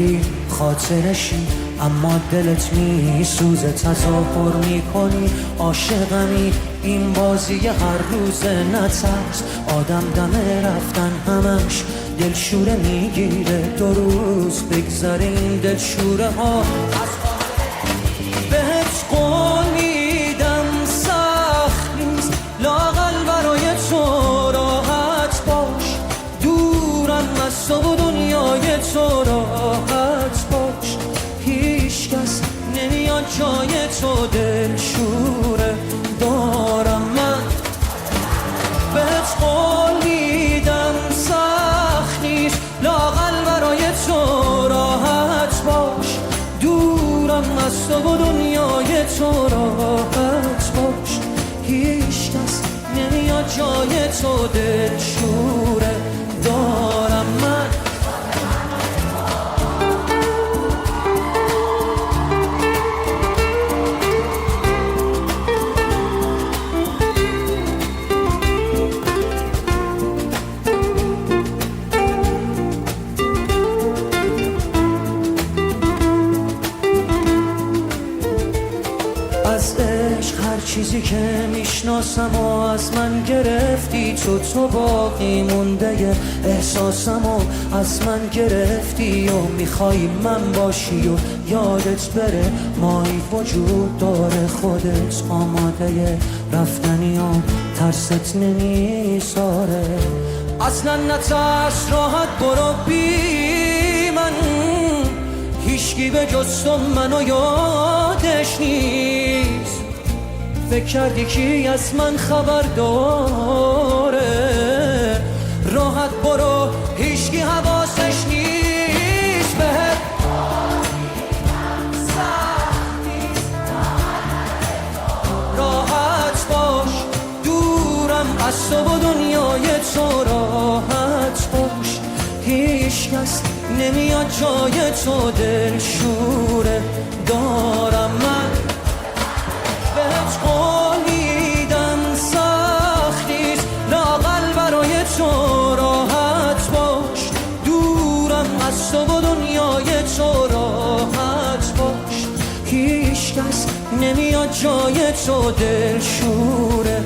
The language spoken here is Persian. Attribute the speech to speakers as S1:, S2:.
S1: بری خاطرشی، اما دلت میسوزه، تظاهر میکنی عاشقمی. این بازی هر روز نترس، آدم دم رفتن همش دلشوره میگیره. 2 روز بگذره این دلشوره ها. بهت قول میدم سخت نیست، لااقل برای تو راحت باش. دورم از تو و دنیای تو راحت باش. هیچ کس نمیاد جای تو، دلشوره دارم من. بهت قول میدم سخت نیست، لااقل برای تو راحت باش. دورم از تو و دنیای تو راحت باش. هیچ کس نمیاد جای تو، دلشوره دارم من. از عشق هر چیزی که میشناسم و از من گرفتی، تو باقی مونده احساسم و از من گرفتی. و میخوای من باشی و یادت بره مایی وجود داره. خودت آماده رفتنی و ترست نمیذاره. اصلا نترس، راحت برو بی من. هیچکی به جز تو منو یادش نیست. فکر کردی کی از من خبر داره؟ راحت برو، هیچکی حواسش نیست. بهت راحت باش. دورم از تو و دنیای تو راحت باش. هیچ کس نمیاد جای تو، دلشوره دارم من. بهت قول میدم سخت نیست، لااقل برای تو راحت باش. دورم از تو و دنیای تو راحت باش. هیچ کس نمیاد جای تو، دلشوره